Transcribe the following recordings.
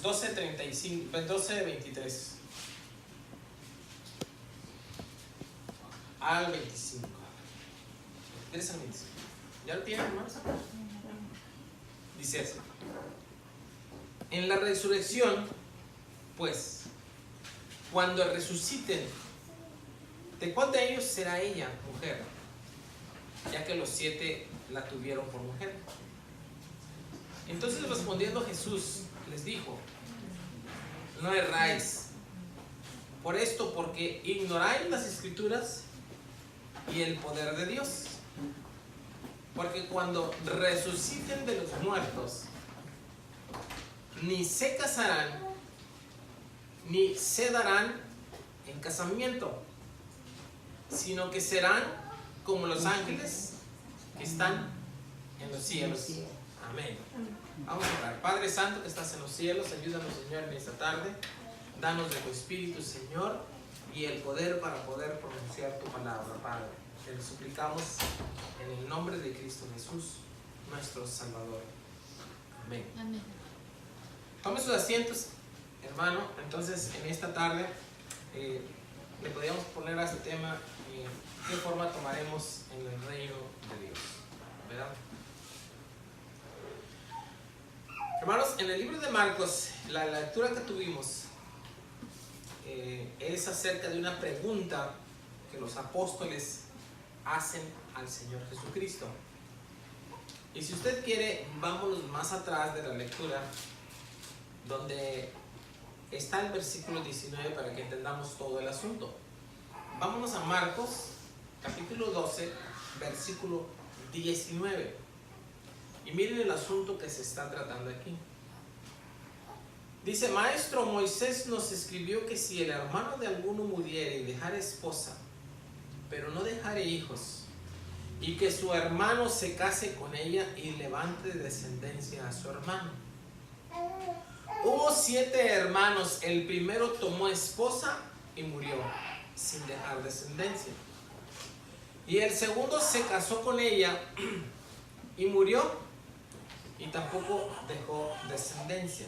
12:35, 12:23 al 25. ¿Tienes al 25? ¿Ya lo tienen, hermanos? Dice así: en la resurrección, pues, cuando resuciten, ¿de cuál de ellos será ella mujer? Ya que los 7 la tuvieron por mujer. Entonces, respondiendo Jesús, les dijo: no erráis por esto, porque ignoráis las Escrituras y el poder de Dios. Porque cuando resuciten de los muertos, ni se casarán, ni se darán en casamiento, sino que serán como los ángeles que están en los cielos. Amén. Vamos a orar. Padre Santo que estás en los cielos, ayúdanos, Señor, en esta tarde. Danos de tu Espíritu, Señor, y el poder para poder pronunciar tu palabra, Padre. Te lo suplicamos en el nombre de Cristo Jesús, nuestro Salvador. Amén. Amén. Tomen sus asientos, hermano. Entonces, en esta tarde le podríamos poner a este tema: ¿qué forma tomaremos en el reino de Dios? ¿Verdad? Hermanos, en el libro de Marcos, la lectura que tuvimos es acerca de una pregunta que los apóstoles hacen al Señor Jesucristo. Y si usted quiere, vámonos más atrás de la lectura, donde está el versículo 19 para que entendamos todo el asunto. Vámonos a Marcos, capítulo 12, versículo 19. Y miren el asunto que se está tratando aquí. Dice: Maestro, Moisés nos escribió que si el hermano de alguno muriera y dejara esposa, pero no dejare hijos, y que su hermano se case con ella y levante descendencia a su hermano. Hubo 7 hermanos, el primero tomó esposa y murió sin dejar descendencia. Y el segundo se casó con ella y murió y tampoco dejó descendencia.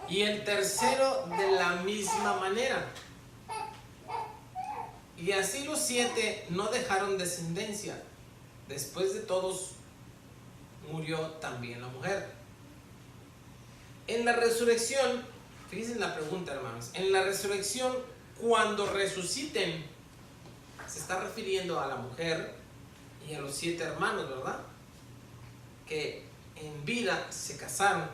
Y el tercero de la misma manera. Y así los 7 no dejaron descendencia. Después de todos murió también la mujer. En la resurrección, fíjense la pregunta, hermanos. En la resurrección, cuando resuciten, se está refiriendo a la mujer y a los 7 hermanos, ¿verdad? Que en vida se casaron.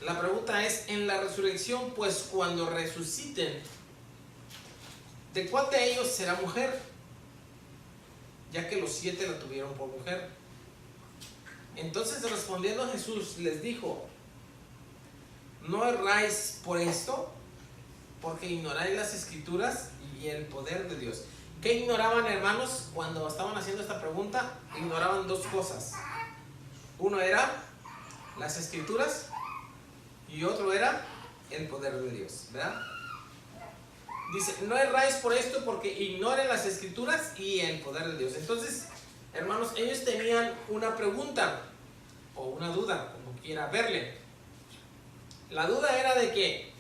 La pregunta es: en la resurrección, pues cuando resuciten, ¿de cuál de ellos será mujer? Ya que los 7 la tuvieron por mujer. Entonces, respondiendo Jesús, les dijo: no erráis por esto, porque ignoráis las Escrituras y el poder de Dios. ¿Qué ignoraban, hermanos, cuando estaban haciendo esta pregunta? Ignoraban 2 cosas. Uno era las Escrituras y otro era el poder de Dios, ¿verdad? Dice: no erráis por esto, porque ignoren las Escrituras y el poder de Dios. Entonces, hermanos, ellos tenían una pregunta o una duda, como quiera verle. La duda era de que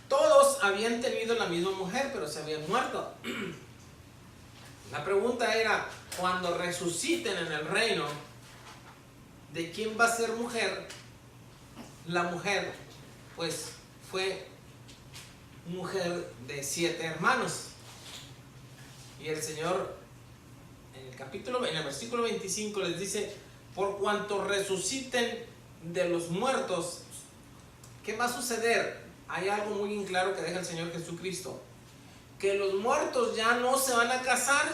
todos habían tenido la misma mujer, pero se habían muerto. La pregunta era: cuando resuciten en el reino, ¿de quién va a ser mujer? La mujer, pues, fue mujer de 7 hermanos. Y el Señor en el versículo 25 les dice: por cuanto resuciten de los muertos, ¿qué va a suceder? Hay algo muy en claro que deja el Señor Jesucristo: que los muertos ya no se van a casar,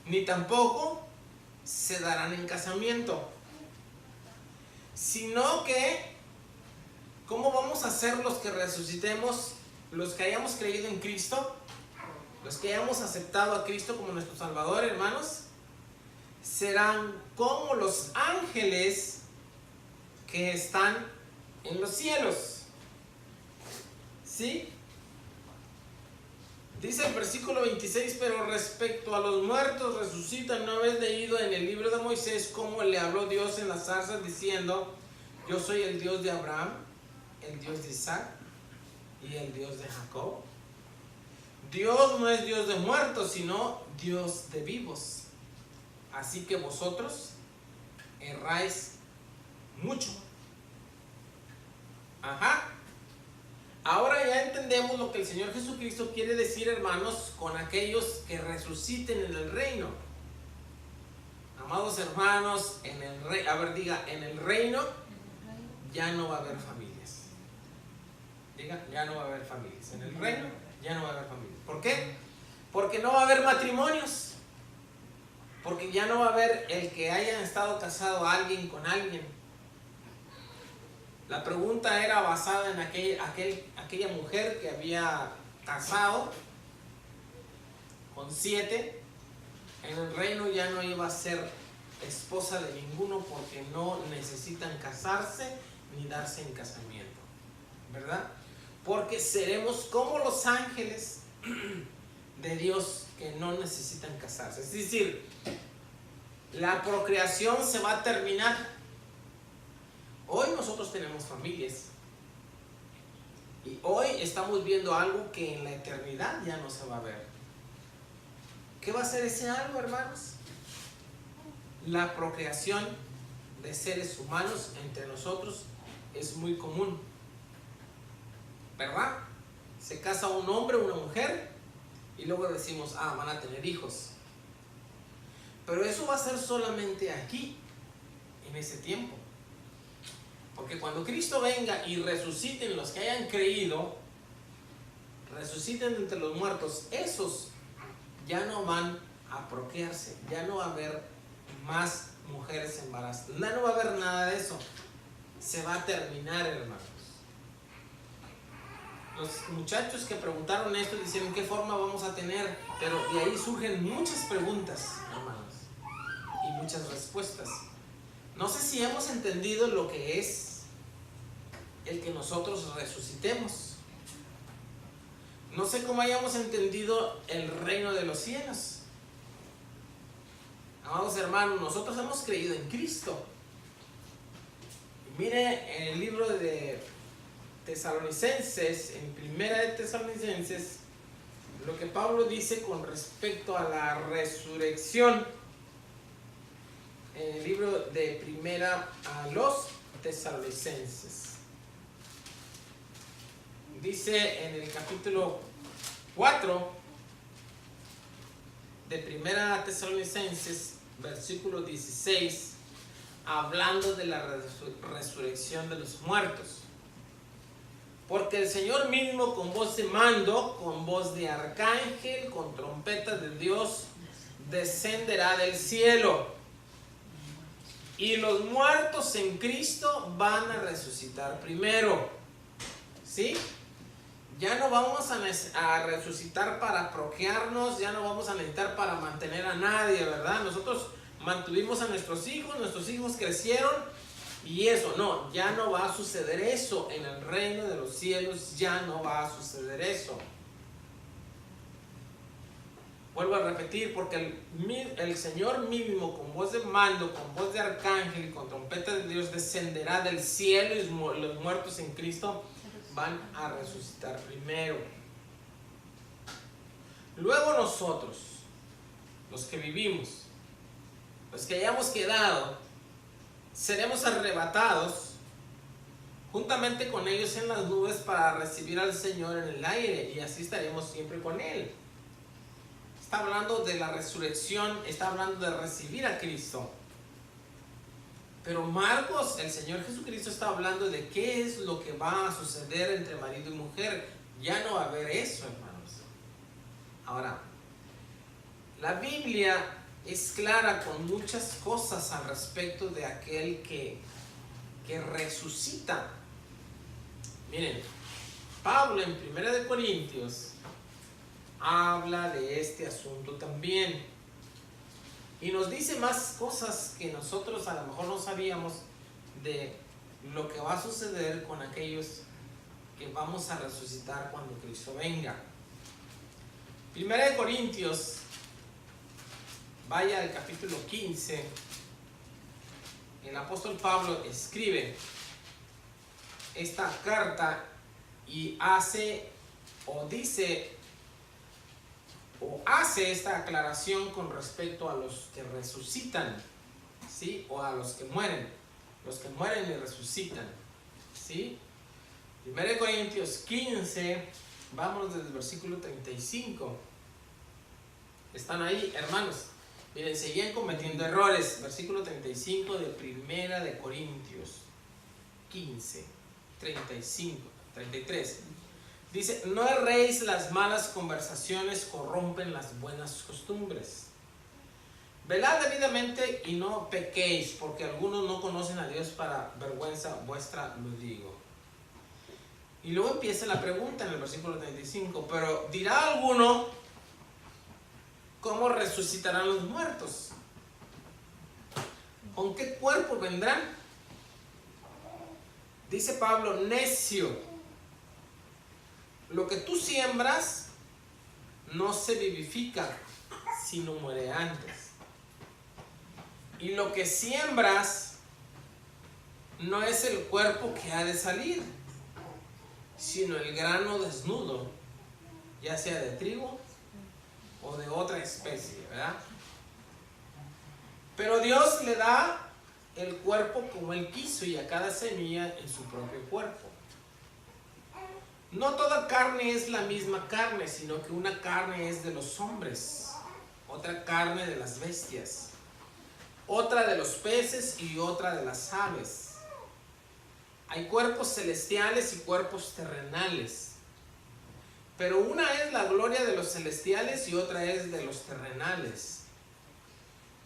ni tampoco se darán en casamiento, sino que ¿cómo vamos a ser los que resucitemos? Los que hayamos creído en Cristo, los que hayamos aceptado a Cristo como nuestro Salvador, hermanos, serán como los ángeles que están en los cielos. ¿Sí? Dice el versículo 26: pero respecto a los muertos resucitan, ¿no habéis leído en el libro de Moisés cómo le habló Dios en las zarzas diciendo: Yo soy el Dios de Abraham, el Dios de Isaac y el Dios de Jacob. Dios no es Dios de muertos, sino Dios de vivos. Así que vosotros erráis mucho. Ajá. Ahora ya entendemos lo que el Señor Jesucristo quiere decir, hermanos, con aquellos que resuciten en el reino. Amados hermanos, en el reino, a ver, diga, en el reino ya no va a haber familias. Diga, ya no va a haber familias. En el reino ya no va a haber familias. ¿Por qué? Porque no va a haber matrimonios. Porque ya no va a haber el que haya estado casado alguien con alguien. La pregunta era basada en aquella mujer que había casado con 7. En el reino ya no iba a ser esposa de ninguno porque no necesitan casarse ni darse en casamiento, ¿verdad? Porque seremos como los ángeles de Dios que no necesitan casarse. Es decir, la procreación se va a terminar. Hoy nosotros tenemos familias y hoy estamos viendo algo que en la eternidad ya no se va a ver. ¿Qué va a ser ese algo, hermanos? La procreación de seres humanos entre nosotros es muy común, ¿verdad? Se casa un hombre, una mujer y luego decimos, van a tener hijos. Pero eso va a ser solamente aquí, en ese tiempo. Porque cuando Cristo venga y resuciten los que hayan creído, resuciten entre los muertos, esos ya no van a procrearse, ya no va a haber más mujeres embarazadas, ya no va a haber nada de eso. Se va a terminar, hermanos. Los muchachos que preguntaron esto dijeron qué forma vamos a tener, pero de ahí surgen muchas preguntas, hermanos, y muchas respuestas. No sé si hemos entendido lo que es el que nosotros resucitemos. No sé cómo hayamos entendido el reino de los cielos. Amados hermanos, nosotros hemos creído en Cristo. Y mire en el libro de Tesalonicenses, en Primera de Tesalonicenses, lo que Pablo dice con respecto a la resurrección. En el libro de Primera a los Tesalonicenses. Dice en el capítulo 4 de Primera Tesalonicenses, versículo 16, hablando de la resurrección de los muertos. Porque el Señor mismo con voz de mando, con voz de arcángel, con trompeta de Dios, descenderá del cielo. Y los muertos en Cristo van a resucitar primero. ¿Sí? Ya no vamos a resucitar para procrearnos, ya no vamos a necesitar para mantener a nadie, ¿verdad? Nosotros mantuvimos a nuestros hijos crecieron y eso, no, ya no va a suceder eso. En el reino de los cielos ya no va a suceder eso. Vuelvo a repetir, porque el Señor mismo con voz de mando, con voz de arcángel y con trompeta de Dios descenderá del cielo y los muertos en Cristo van a resucitar primero. Luego nosotros, los que vivimos, los que hayamos quedado, seremos arrebatados juntamente con ellos en las nubes para recibir al Señor en el aire y así estaremos siempre con Él. Está hablando de la resurrección, está hablando de recibir a Cristo. Pero Marcos, el Señor Jesucristo está hablando de qué es lo que va a suceder entre marido y mujer. Ya no va a haber eso, hermanos. Ahora, la Biblia es clara con muchas cosas al respecto de aquel que resucita. Miren, Pablo en 1 Corintios habla de este asunto también. Y nos dice más cosas que nosotros a lo mejor no sabíamos de lo que va a suceder con aquellos que vamos a resucitar cuando Cristo venga. 1 Corintios, vaya al capítulo 15, el apóstol Pablo escribe esta carta y hace o dice o hace esta aclaración con respecto a los que resucitan, ¿sí? O a los que mueren y resucitan, ¿sí? 1 Corintios 15, vamos desde el versículo 35. Están ahí, hermanos. Miren, seguían cometiendo errores. Versículo 35 de 1 de Corintios 15, 35, 33. Dice, no erréis, las malas conversaciones corrompen las buenas costumbres. Velad debidamente y no pequéis, porque algunos no conocen a Dios, para vergüenza vuestra lo digo. Y luego empieza la pregunta en el versículo 35, pero dirá alguno, ¿cómo resucitarán los muertos? ¿Con qué cuerpo vendrán? Dice Pablo, necio, lo que tú siembras no se vivifica, sino muere antes. Y lo que siembras no es el cuerpo que ha de salir, sino el grano desnudo, ya sea de trigo o de otra especie, ¿verdad? Pero Dios le da el cuerpo como Él quiso y a cada semilla en su propio cuerpo. No toda carne es la misma carne, sino que una carne es de los hombres, otra carne de las bestias, otra de los peces y otra de las aves. Hay cuerpos celestiales y cuerpos terrenales, pero una es la gloria de los celestiales y otra es de los terrenales.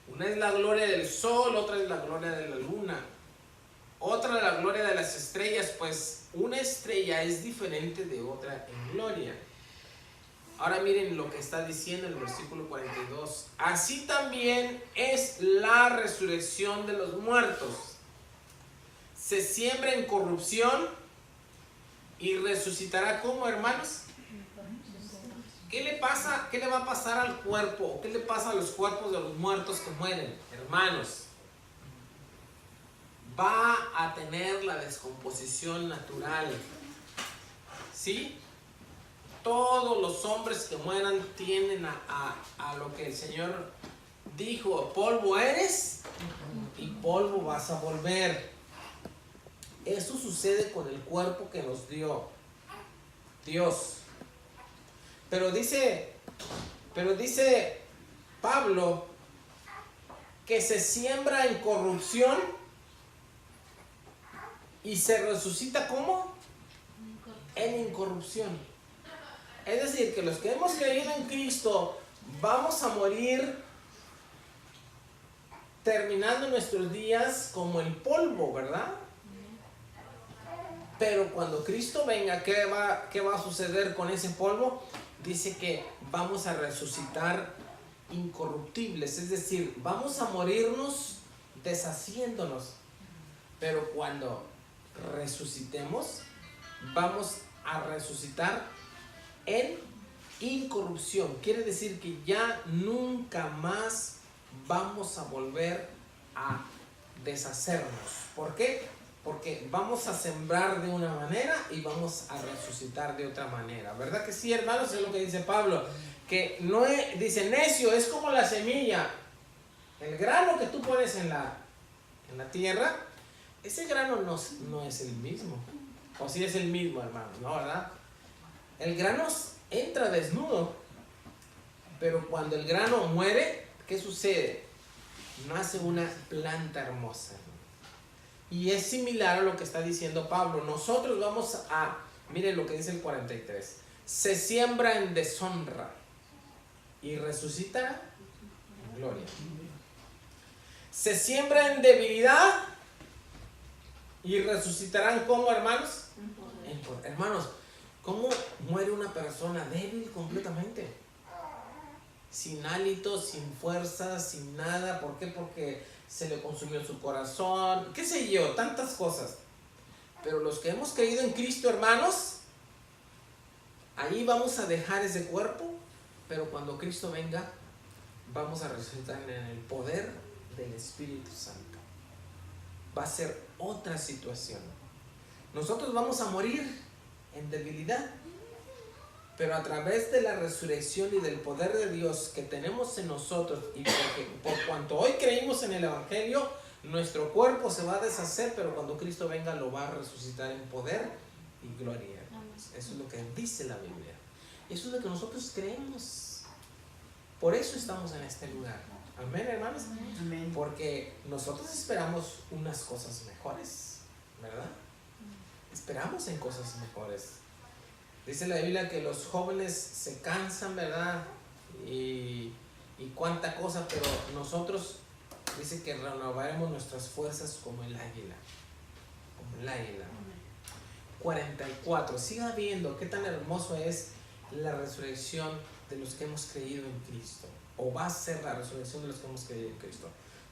Una es la gloria del sol, otra es la gloria de la luna, otra la gloria de las estrellas, pues una estrella es diferente de otra en gloria. Ahora miren lo que está diciendo el versículo 42. Así también es la resurrección de los muertos. Se siembra en corrupción y resucitará como, hermanos. ¿Qué le pasa? ¿Qué le va a pasar al cuerpo? ¿Qué le pasa a los cuerpos de los muertos que mueren? Hermanos, va a tener la descomposición natural. ¿Sí? Todos los hombres que mueran tienden a lo que el Señor dijo: polvo eres y polvo vas a volver. Eso sucede con el cuerpo que nos dio Dios. Pero dice Pablo que se siembra en corrupción y se resucita ¿cómo? En incorrupción. Es decir, que los que hemos creído en Cristo vamos a morir terminando nuestros días como el polvo, ¿verdad? Pero cuando Cristo venga, ¿qué va a suceder con ese polvo? Dice que vamos a resucitar incorruptibles, es decir, vamos a morirnos deshaciéndonos. Pero cuando resucitemos, vamos a resucitar en incorrupción. Quiere decir que ya nunca más vamos a volver a deshacernos. ¿Por qué? Porque vamos a sembrar de una manera y vamos a resucitar de otra manera. ¿Verdad que sí, hermanos? Es lo que dice Pablo. Que no es, dice, necio, es como la semilla. El grano que tú pones en la tierra, ese grano no es el mismo. O sí es el mismo, hermanos, ¿no? ¿Verdad? El grano entra desnudo, pero cuando el grano muere, ¿qué sucede? Nace una planta hermosa. Y es similar a lo que está diciendo Pablo. Nosotros vamos a, miren lo que dice el 43. Se siembra en deshonra y resucita en gloria. Se siembra en debilidad y resucitarán ¿cómo, hermanos? Hermanos, ¿cómo muere una persona débil completamente? Sin hálito, sin fuerza, sin nada. ¿Por qué? Porque se le consumió su corazón, qué sé yo, tantas cosas. Pero los que hemos creído en Cristo, hermanos, ahí vamos a dejar ese cuerpo, pero cuando Cristo venga, vamos a resucitar en el poder del Espíritu Santo. Va a ser otra situación. nosotros vamos a morir en debilidad. Pero a través de la resurrección y del poder de Dios que tenemos en nosotros, y por cuanto hoy creímos en el Evangelio, nuestro cuerpo se va a deshacer, pero cuando Cristo venga lo va a resucitar en poder y gloria. Eso es lo que dice la Biblia. Eso es lo que nosotros creemos. Por eso estamos en este lugar. Amén, hermanos. Amén. Porque nosotros esperamos unas cosas mejores, ¿verdad? Esperamos en cosas mejores. Dice la Biblia que los jóvenes se cansan, ¿verdad? Y cuánta cosa, pero nosotros dice que renovaremos nuestras fuerzas como el águila. Como el águila. 44. Siga viendo qué tan hermoso es la resurrección de los que hemos creído en Cristo. O va a ser la resurrección de los que hemos creído en Cristo.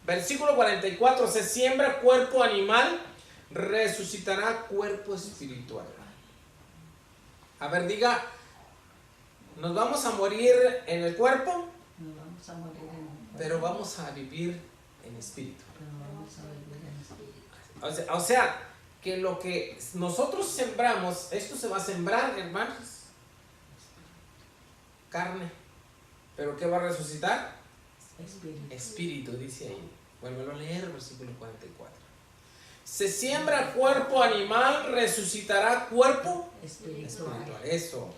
Versículo 44. Se siembra cuerpo animal, resucitará cuerpo espiritual. A ver, diga, nos vamos a morir en el cuerpo, Nos vamos a morir en el cuerpo, pero vamos a vivir en espíritu. pero vamos a vivir en espíritu. O sea, que lo que nosotros sembramos, esto se va a sembrar, hermanos, carne. ¿Pero qué va a resucitar? Espíritu. Espíritu, dice ahí. Vuélvelo a leer, versículo 44. Se siembra cuerpo animal, resucitará cuerpo espiritual. Eso.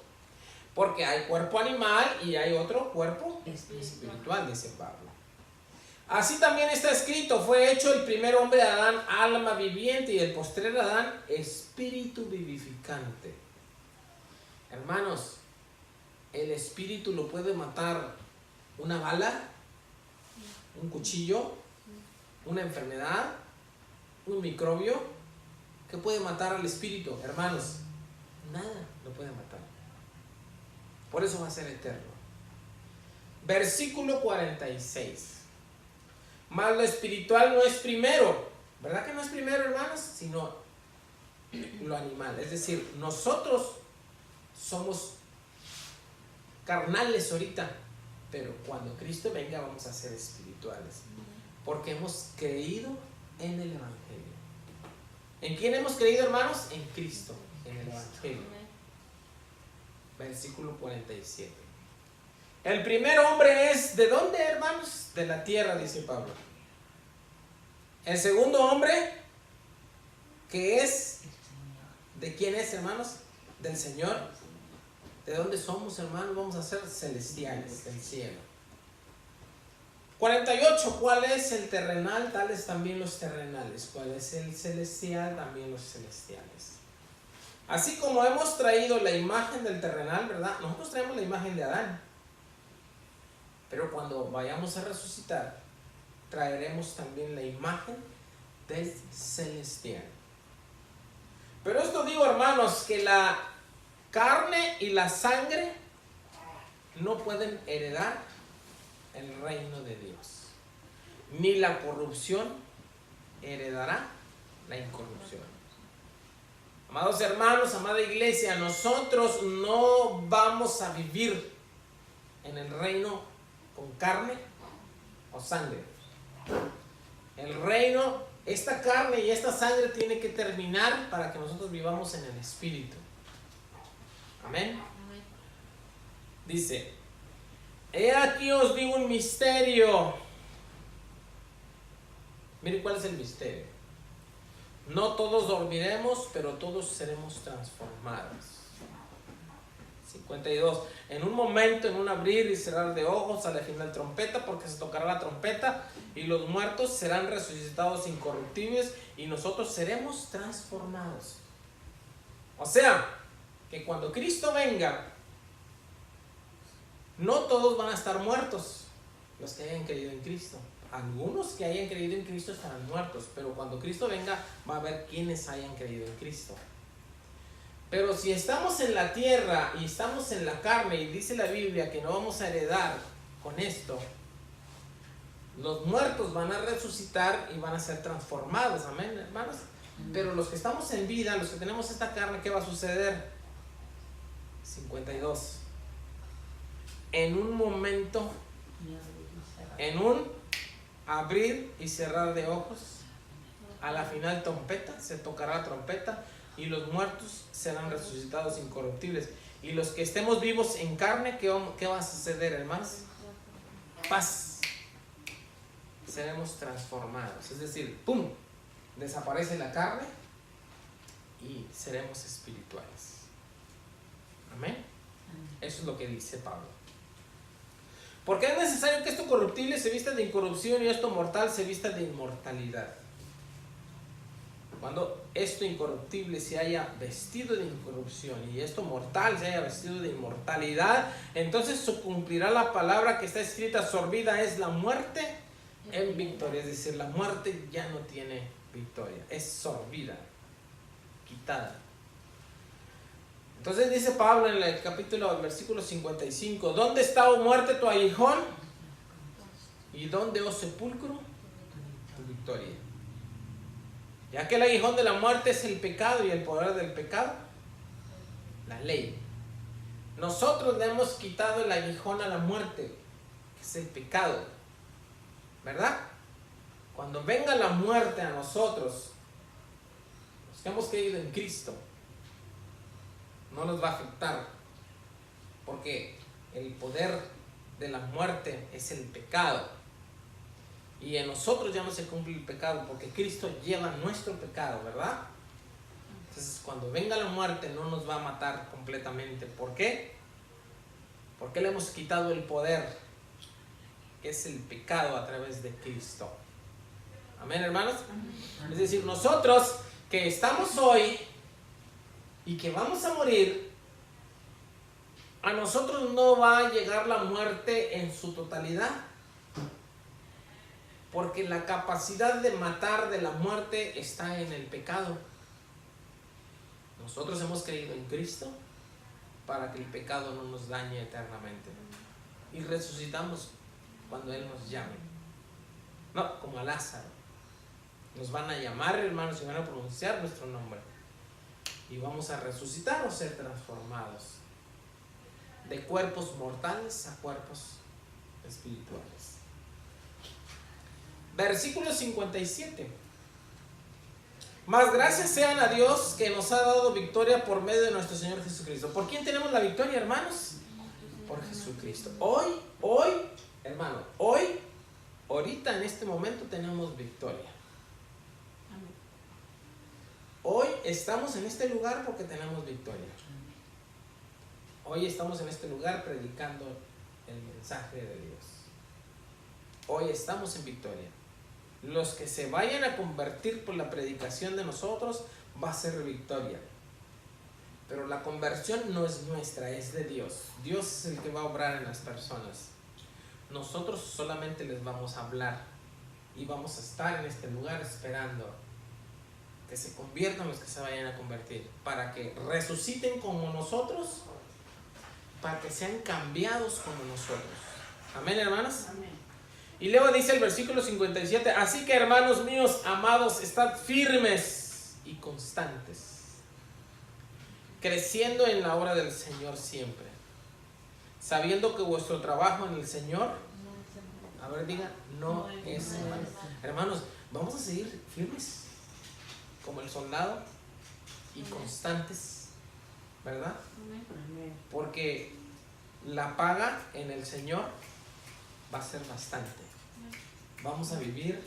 Porque hay cuerpo animal y hay otro cuerpo espiritual, dice Pablo. Así también está escrito, fue hecho el primer hombre Adán, alma viviente, y el postrer Adán, espíritu vivificante. Hermanos, el espíritu lo puede matar una bala, un cuchillo, una enfermedad, un microbio. ¿Qué puede matar al espíritu? Hermanos, nada lo puede matar. Por eso va a ser eterno. Versículo 46. Mas lo espiritual no es primero. ¿Verdad que no es primero, hermanos? Sino lo animal. Es decir, nosotros somos carnales ahorita, pero cuando Cristo venga vamos a ser espirituales. Porque hemos creído en el Evangelio. ¿En quién hemos creído, hermanos? En Cristo, en el Evangelio. Versículo 47. El primer hombre es, ¿de dónde, hermanos? De la tierra, dice Pablo. El segundo hombre, que es, ¿de quién es, hermanos? Del Señor. ¿De dónde somos, hermanos? Vamos a ser celestiales, del cielo. 48. ¿Cuál es el terrenal? Tales también los terrenales. ¿Cuál es el celestial? También los celestiales. Así como hemos traído la imagen del terrenal, ¿verdad? Nosotros traemos la imagen de Adán. Pero cuando vayamos a resucitar, traeremos también la imagen del celestial. Pero esto digo, hermanos, que la carne y la sangre no pueden heredar el reino de Dios. Ni la corrupción heredará la incorrupción. Amados hermanos, amada iglesia, nosotros no vamos a vivir en el reino con carne o sangre. El reino, esta carne y esta sangre tiene que terminar para que nosotros vivamos en el Espíritu. Amén. Dice, he aquí os digo un misterio. Miren cuál es el misterio. No todos dormiremos, pero todos seremos transformados. 52. En un momento, en un abrir y cerrar de ojos, al final trompeta, porque se tocará la trompeta y los muertos serán resucitados incorruptibles y nosotros seremos transformados. O sea, que cuando Cristo venga, no todos van a estar muertos los que hayan creído en Cristo. Algunos que hayan creído en Cristo estarán muertos, pero cuando Cristo venga va a haber quienes hayan creído en Cristo. Pero si estamos en la tierra y estamos en la carne, y dice la Biblia que no vamos a heredar con esto, los muertos van a resucitar y van a ser transformados. Amén, hermanos. Pero los que estamos en vida, los que tenemos esta carne, ¿qué va a suceder? 52. En un momento, en un abrir y cerrar de ojos, a la final trompeta, se tocará la trompeta, y los muertos serán resucitados incorruptibles. Y los que estemos vivos en carne, ¿qué va a suceder, hermanos? Paz. Seremos transformados. Es decir, ¡pum! Desaparece la carne y seremos espirituales. Amén. Eso es lo que dice Pablo. Porque es necesario que esto corruptible se vista de incorrupción y esto mortal se vista de inmortalidad. Cuando esto incorruptible se haya vestido de incorrupción y esto mortal se haya vestido de inmortalidad, entonces se cumplirá la palabra que está escrita: sorbida es la muerte en victoria. Es decir, la muerte ya no tiene victoria, es sorbida, quitada. Entonces dice Pablo en el versículo 55: ¿dónde está, oh muerte, tu aguijón? ¿Y dónde, oh sepulcro, tu victoria? Ya que el aguijón de la muerte es el pecado, y el poder del pecado, la ley. Nosotros le hemos quitado el aguijón a la muerte, que es el pecado, ¿verdad? Cuando venga la muerte a nosotros, los que hemos creído en Cristo, no nos va a afectar, porque el poder de la muerte es el pecado. Y en nosotros ya no se cumple el pecado, porque Cristo lleva nuestro pecado, ¿verdad? Entonces, cuando venga la muerte no nos va a matar completamente. ¿Por qué? Porque le hemos quitado el poder, que es el pecado, a través de Cristo. Amén, hermanos. Es decir, nosotros que estamos hoy y que vamos a morir, a nosotros no va a llegar la muerte en su totalidad. Porque la capacidad de matar de la muerte está en el pecado. Nosotros hemos creído en Cristo para que el pecado no nos dañe eternamente. Y resucitamos cuando Él nos llame. No, como a Lázaro. Nos van a llamar, hermanos, y van a pronunciar nuestro nombre. Y vamos a resucitar o ser transformados de cuerpos mortales a cuerpos espirituales. Versículo 57. Mas gracias sean a Dios que nos ha dado victoria por medio de nuestro Señor Jesucristo. ¿Por quién tenemos la victoria, hermanos? Por Jesucristo. Hoy, hermano, ahorita en este momento tenemos victoria. Hoy estamos en este lugar porque tenemos victoria. Hoy estamos en este lugar predicando el mensaje de Dios. Hoy estamos en victoria. Los que se vayan a convertir por la predicación de nosotros, va a ser victoria. Pero la conversión no es nuestra, es de Dios. Dios es el que va a obrar en las personas. Nosotros solamente les vamos a hablar y vamos a estar en este lugar esperando que se conviertan los que se vayan a convertir, para que resuciten como nosotros, para que sean cambiados como nosotros. Amén, hermanos. Amén. Y luego dice el versículo 57: así que, hermanos míos amados, estad firmes y constantes, creciendo en la obra del Señor siempre, sabiendo que vuestro trabajo en el Señor, a ver, diga, no es malo. Hermanos, vamos a seguir firmes como el soldado y constantes, ¿verdad? Porque la paga en el Señor va a ser bastante. Vamos a vivir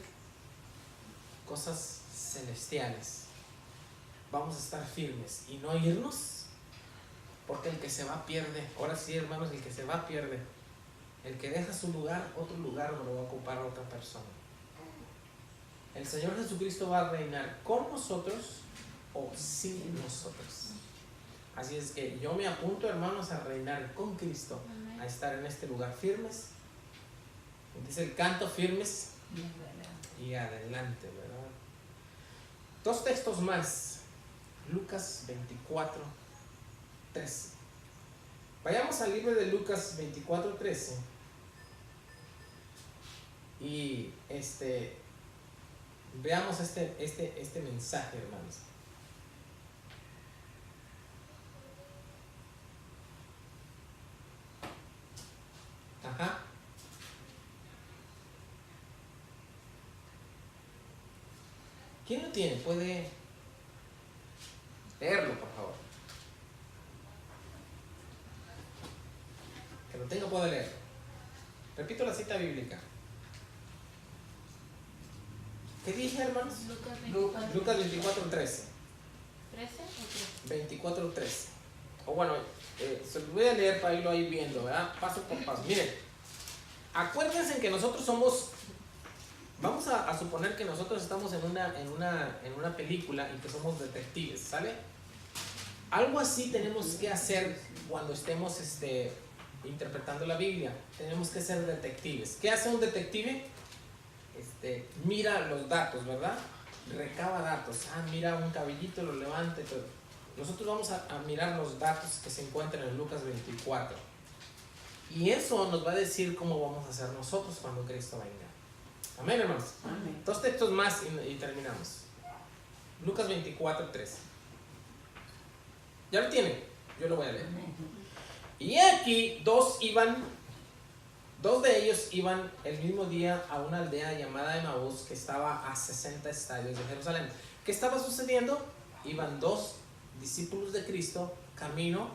cosas celestiales. Vamos a estar firmes y no irnos, porque el que se va pierde. Ahora sí, hermanos, el que se va pierde. El que deja su lugar, otro lugar lo va a ocupar otra persona. El Señor Jesucristo va a reinar con nosotros o sin nosotros. Así es que yo me apunto, hermanos, a reinar con Cristo, a estar en este lugar firmes. Dice el canto: firmes y adelante, ¿verdad? Dos textos más. Lucas 24, 13. Vayamos al libro de Lucas 24, 13. Y veamos este mensaje, hermanos. Ajá. ¿Quién lo tiene? Puede Leerlo, por favor. Que lo tenga puede leer. Repito la cita bíblica. ¿Qué dije, hermanos? Lucas 24:13. 13 o 24:13. O bueno, se los voy a leer para irlo ahí viendo, ¿verdad? Paso por paso. Miren, acuérdense que nosotros somos, vamos a suponer que nosotros estamos en una película y que somos detectives, ¿sale? Algo así tenemos que hacer cuando estemos interpretando la Biblia. Tenemos que ser detectives. ¿Qué hace un detective? Mira los datos, ¿verdad? Recaba datos. Mira un cabellito, lo levanta y todo. Nosotros vamos a mirar los datos que se encuentran en Lucas 24. Y eso nos va a decir cómo vamos a hacer nosotros cuando Cristo venga. Amén, hermanos. Amén. 2 textos más y terminamos. Lucas 24:13. ¿Ya lo tienen? Yo lo voy a leer. Amén. Y aquí dos de ellos iban el mismo día a una aldea llamada Emaús, que estaba a 60 estadios de Jerusalén. ¿Qué estaba sucediendo? Iban dos discípulos de Cristo camino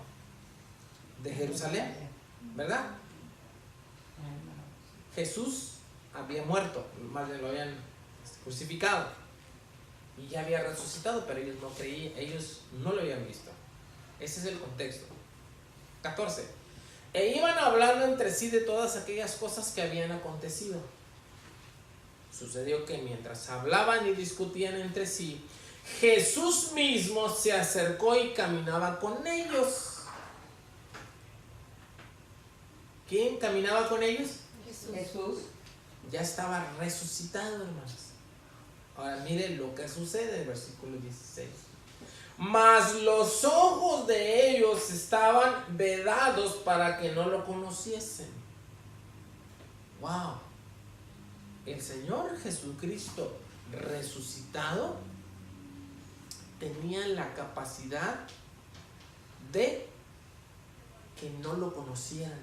de Jerusalén, ¿verdad? Jesús había muerto, más bien lo habían crucificado y ya había resucitado, pero ellos no creían, ellos no lo habían visto. Ese es el contexto. 14. E iban hablando entre sí de todas aquellas cosas que habían acontecido. Sucedió que mientras hablaban y discutían entre sí, Jesús mismo se acercó y caminaba con ellos. ¿Quién caminaba con ellos? Jesús. Ya estaba resucitado, hermanos. Ahora miren lo que sucede en el versículo 16. Mas los ojos de ellos estaban vedados para que no lo conociesen. Wow. El Señor Jesucristo resucitado tenía la capacidad de que no lo conocieran.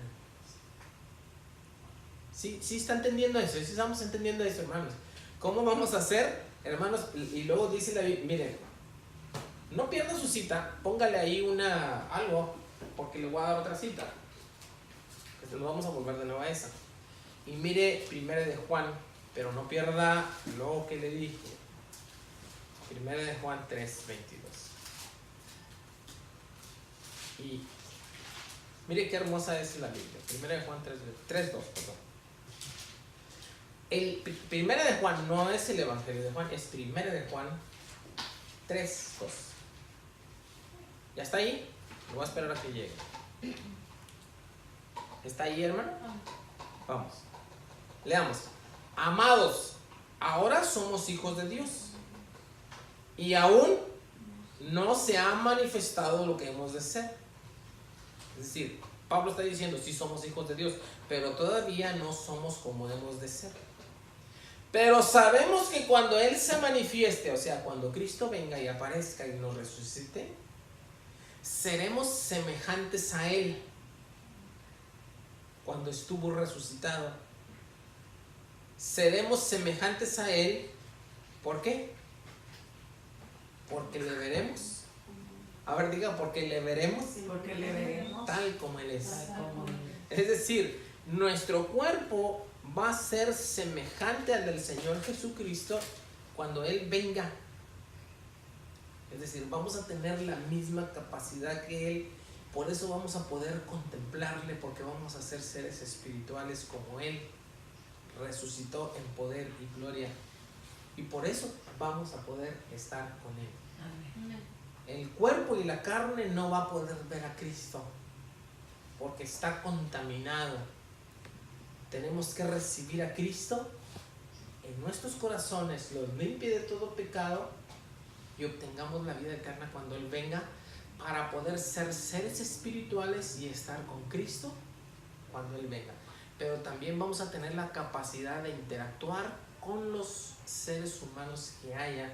¿Sí está entendiendo eso? ¿Sí estamos entendiendo eso, hermanos? ¿Cómo vamos a hacer, hermanos? Y luego dice la Biblia, miren, no pierda su cita, póngale ahí algo, porque le voy a dar otra cita. Que se lo vamos a volver de nuevo a esa. Y mire 1 de Juan, pero no pierda lo que le dije. 1 de Juan 3:22. Y mire qué hermosa es la Biblia. 1 de Juan 3:2, perdón. El 1 de Juan no es el Evangelio de Juan, es 1 de Juan 3:2. ¿Ya está ahí? Lo voy a esperar a que llegue. ¿Está ahí, hermano? Vamos. Leamos. Amados, ahora somos hijos de Dios. Y aún no se ha manifestado lo que hemos de ser. Es decir, Pablo está diciendo, sí somos hijos de Dios, pero todavía no somos como hemos de ser. Pero sabemos que cuando Él se manifieste, o sea, cuando Cristo venga y aparezca y nos resucite, seremos semejantes a Él cuando estuvo resucitado. Seremos semejantes a Él. ¿Por qué? Porque le veremos. A ver, diga, porque le veremos. Porque le veremos Tal como Él es. tal como Él Es decir, nuestro cuerpo va a ser semejante al del Señor Jesucristo cuando Él venga. Es decir, vamos a tener la misma capacidad que Él. Por eso vamos a poder contemplarle, porque vamos a ser seres espirituales como Él resucitó en poder y gloria. Y por eso vamos a poder estar con Él. Amén. El cuerpo y la carne no va a poder ver a Cristo porque está contaminado. Tenemos que recibir a Cristo en nuestros corazones, los limpie de todo pecado y obtengamos la vida eterna cuando Él venga, para poder ser seres espirituales y estar con Cristo cuando Él venga. Pero también vamos a tener la capacidad de interactuar con los seres humanos que haya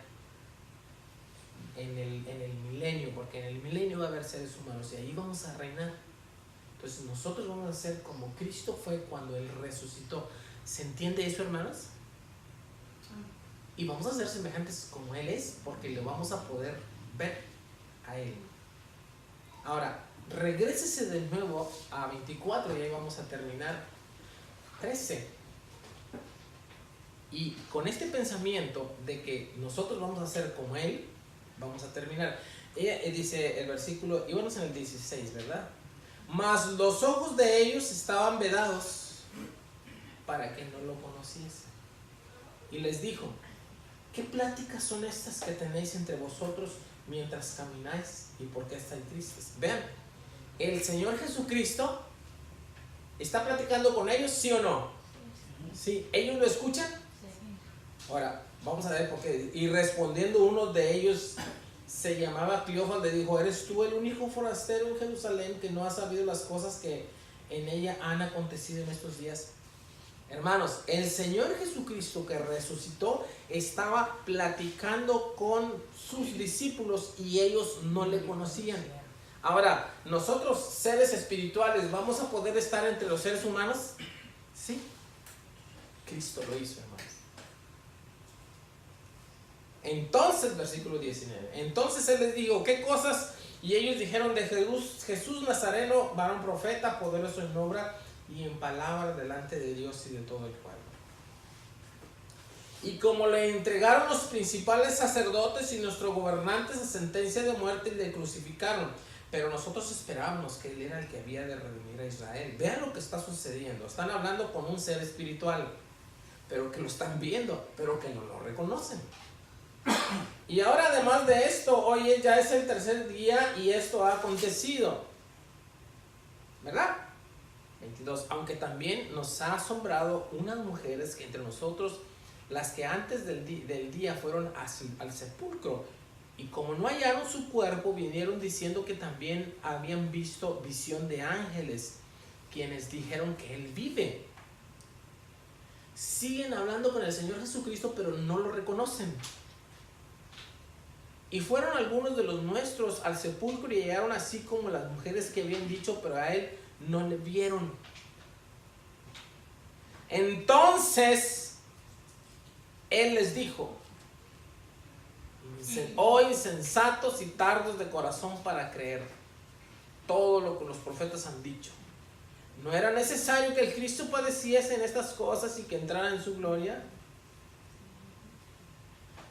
en el milenio, porque en el milenio va a haber seres humanos y ahí vamos a reinar. Entonces nosotros vamos a ser como Cristo fue cuando Él resucitó. ¿Se entiende eso, hermanos? Y vamos a ser semejantes como Él es, porque lo vamos a poder ver a Él. Ahora, regrésese de nuevo a 24 y ahí vamos a terminar. 13. Y con este pensamiento de que nosotros vamos a ser como Él, vamos a terminar. Ella dice el versículo, íbamos en el 16, ¿verdad? Mas los ojos de ellos estaban vedados para que no lo conociesen. Y les dijo, ¿qué pláticas son estas que tenéis entre vosotros mientras camináis? ¿Y por qué estáis tristes? Vean, el Señor Jesucristo está platicando con ellos, ¿sí o no? ¿Sí? ¿Ellos lo escuchan? Ahora, vamos a ver por qué. Y respondiendo uno de ellos, se llamaba Cleofas, le dijo, ¿eres tú el único forastero en Jerusalén que no ha sabido las cosas que en ella han acontecido en estos días? Hermanos, el Señor Jesucristo que resucitó estaba platicando con sus discípulos y ellos no le conocían. Ahora, nosotros seres espirituales, ¿vamos a poder estar entre los seres humanos? Sí, Cristo lo hizo, hermanos. Entonces, versículo 19, entonces Él les dijo, ¿qué cosas? Y ellos dijeron de Jesús Nazareno, varón profeta, poderoso en obra y en palabra delante de Dios y de todo el pueblo. Y como le entregaron los principales sacerdotes y nuestros gobernantes a sentencia de muerte y le crucificaron, pero nosotros esperábamos que Él era el que había de redimir a Israel. Vean lo que está sucediendo. Están hablando con un ser espiritual, pero que lo están viendo, pero que no lo reconocen. Y ahora, además de esto, hoy ya es el tercer día y esto ha acontecido, ¿verdad? 22. Aunque también nos ha asombrado unas mujeres que entre nosotros, las que antes del día fueron al sepulcro, y como no hallaron su cuerpo, vinieron diciendo que también habían visto visión de ángeles, quienes dijeron que Él vive. Siguen hablando con el Señor Jesucristo, pero no lo reconocen. Y fueron algunos de los nuestros al sepulcro y llegaron así como las mujeres que habían dicho, pero a Él no le vieron. Entonces Él les dijo, oh insensatos y tardos de corazón para creer todo lo que los profetas han dicho. ¿No era necesario que el Cristo padeciese en estas cosas y que entrara en su gloria?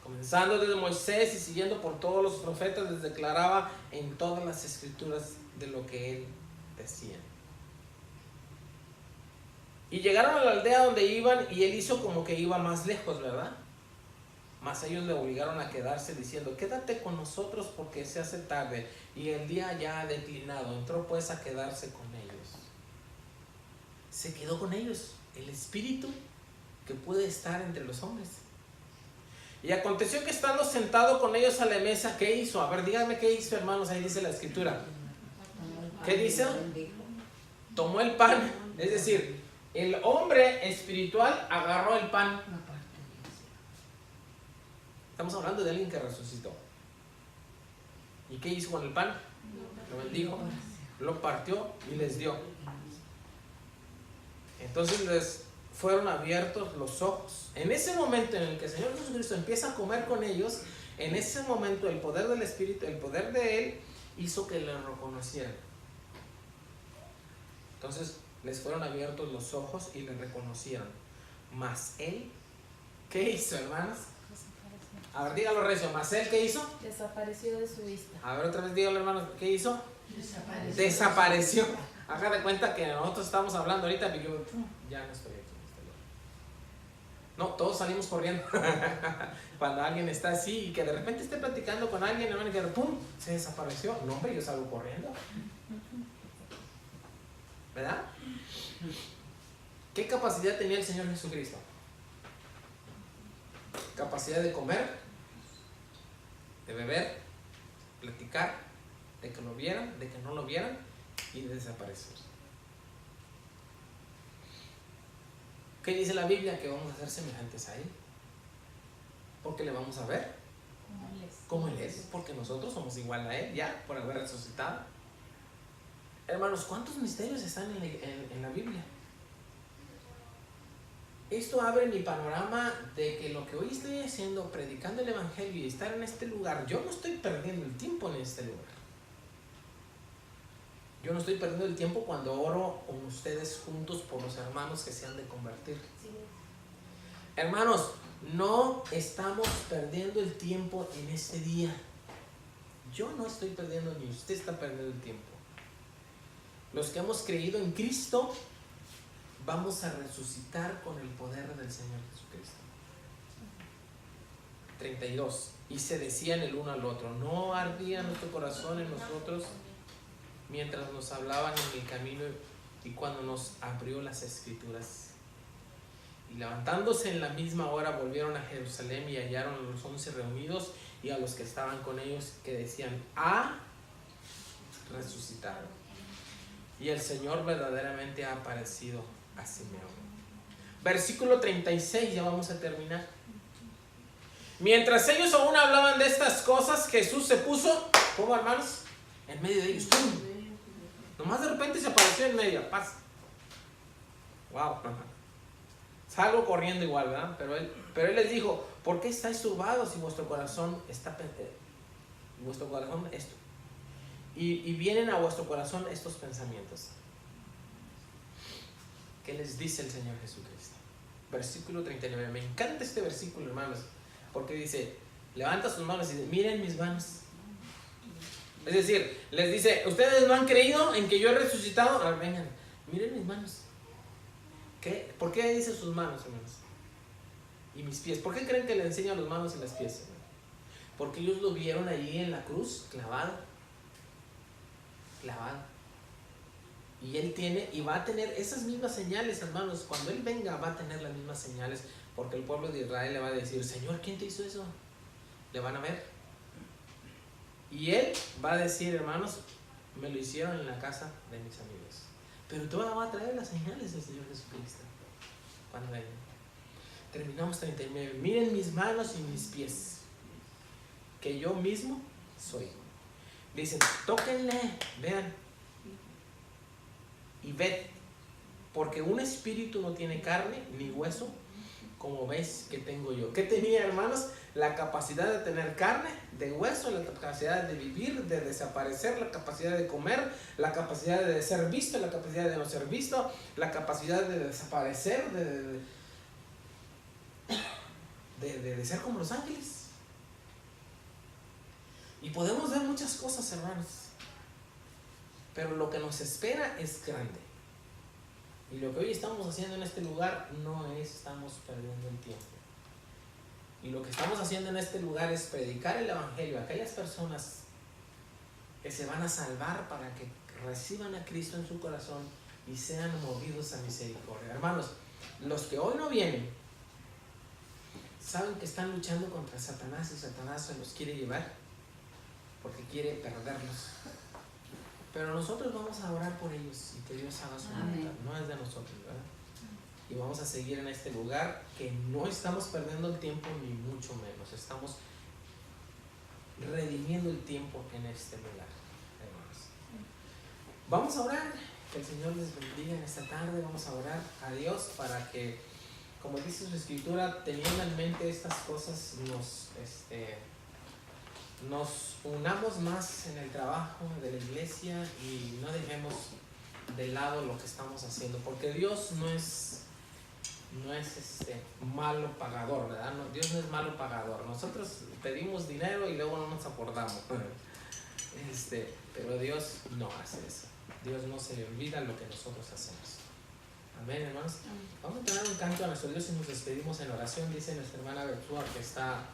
Comenzando desde Moisés y siguiendo por todos los profetas, les declaraba en todas las escrituras de lo que Él decía. Y llegaron a la aldea donde iban y Él hizo como que iba más lejos, ¿verdad? Mas ellos le obligaron a quedarse diciendo, quédate con nosotros porque se hace tarde y el día ya ha declinado. Entró pues a quedarse con ellos. Se quedó con ellos, el espíritu que puede estar entre los hombres. Y aconteció que estando sentado con ellos a la mesa, ¿qué hizo? A ver, díganme qué hizo, hermanos, ahí dice la escritura. ¿Qué dice? Tomó el pan, es decir, el hombre espiritual agarró el pan. Estamos hablando de alguien que resucitó. ¿Y qué hizo con el pan? Lo bendijo, lo partió y les dio. Entonces les fueron abiertos los ojos. En ese momento en el que el Señor Jesucristo empieza a comer con ellos, en ese momento el poder del Espíritu, el poder de Él, hizo que le reconocieran. Entonces les fueron abiertos los ojos y le reconocieron. Mas Él, ¿qué hizo, hermanos? A ver, dígalo recio. ¿Mas Él qué hizo? Desapareció de su vista. A ver, otra vez dígalo, hermanos. ¿Qué hizo? Desapareció. Haga de cuenta que nosotros estamos hablando ahorita y yo, ya no estoy aquí. No, todos salimos corriendo. Cuando alguien está así y que de repente esté platicando con alguien, hermano, y que ¡pum! Se desapareció. No, hombre, yo salgo corriendo. ¿Verdad? ¿Qué capacidad tenía el Señor Jesucristo? Capacidad de comer, de beber, platicar, de que lo vieran, de que no lo vieran y de desaparecer. ¿Qué dice la Biblia? Que vamos a ser semejantes a Él. Porque le vamos a ver como Él es. Porque nosotros somos igual a Él ya, por haber resucitado. Hermanos, ¿cuántos misterios están en la Biblia? esto abre mi panorama de que lo que hoy estoy haciendo, predicando el evangelio y estar en este lugar, yo no estoy perdiendo el tiempo en este lugar. Yo no estoy perdiendo el tiempo cuando oro con ustedes juntos por los hermanos que se han de convertir. Hermanos, no estamos perdiendo el tiempo en este día. Yo no estoy perdiendo, ni usted está perdiendo el tiempo. Los que hemos creído en Cristo, vamos a resucitar con el poder del Señor Jesucristo. 32. Y se decían el uno al otro, no ardía nuestro corazón en nosotros mientras nos hablaban en el camino y cuando nos abrió las Escrituras. Y levantándose en la misma hora volvieron a Jerusalén y hallaron a los 11 reunidos y a los que estaban con ellos, que decían: ha resucitado. Y el Señor verdaderamente ha aparecido a Simeón. Versículo 36, ya vamos a terminar. Mientras ellos aún hablaban de estas cosas, Jesús se puso, ¿cómo, hermanos? En medio de ellos. ¡Pum! Nomás de repente se apareció en medio. Paz. Wow. Salgo corriendo igual, ¿verdad? Pero él les dijo: ¿por qué estáis turbados si vuestro corazón está vuestro corazón esto? Y vienen a vuestro corazón estos pensamientos. ¿Qué les dice el Señor Jesucristo? Versículo 39. Me encanta este versículo, hermanos, porque dice: levanta sus manos y dice: miren mis manos. Es decir, les dice: ¿ustedes no han creído en que yo he resucitado? Ahora vengan, miren mis manos. ¿Qué? ¿Por qué dice sus manos, hermanos? Y mis pies. ¿Por qué creen que le enseña los manos y las pies, hermanos? Porque ellos lo vieron allí en la cruz, clavado. Y él tiene y va a tener esas mismas señales, hermanos. Cuando él venga va a tener las mismas señales, porque el pueblo de Israel le va a decir: Señor, ¿quién te hizo eso? Le van a ver. Y él va a decir: hermanos, me lo hicieron en la casa de mis amigos. Pero todavía va a traer las señales del Señor Jesucristo cuando venga. Terminamos 39. Miren mis manos y mis pies, que yo mismo soy. Dicen: tóquenle, vean y ved, porque un espíritu no tiene carne ni hueso, como ves que tengo yo. ¿Qué tenía, hermanos? La capacidad de tener carne, de hueso, la capacidad de vivir, de desaparecer, la capacidad de comer, la capacidad de ser visto, la capacidad de no ser visto, la capacidad de desaparecer, de ser como los ángeles. Y podemos ver muchas cosas, hermanos, pero lo que nos espera es grande. Y lo que hoy estamos haciendo en este lugar no estamos perdiendo el tiempo. Y lo que estamos haciendo en este lugar es predicar el evangelio a aquellas personas que se van a salvar para que reciban a Cristo en su corazón y sean movidos a misericordia. Hermanos, los que hoy no vienen saben que están luchando contra Satanás, y Satanás se los quiere llevar porque quiere perderlos. Pero nosotros vamos a orar por ellos y que Dios haga su voluntad. No es de nosotros, ¿verdad? Y vamos a seguir en este lugar, que no estamos perdiendo el tiempo ni mucho menos. Estamos redimiendo el tiempo en este lugar, hermanos. Vamos a orar. Que el Señor les bendiga en esta tarde. Vamos a orar a Dios para que, como dice su escritura, teniendo en mente estas cosas, nos unamos más en el trabajo de la iglesia y no dejemos de lado lo que estamos haciendo, porque Dios no es malo pagador, ¿verdad? No, Dios no es malo pagador. Nosotros pedimos dinero y luego no nos acordamos, pero Dios no hace eso. Dios no se le olvida lo que nosotros hacemos. Amén, hermanos. Vamos a tener un canto a nuestro Dios y nos despedimos en oración. Dice nuestra hermana Bertúa, que está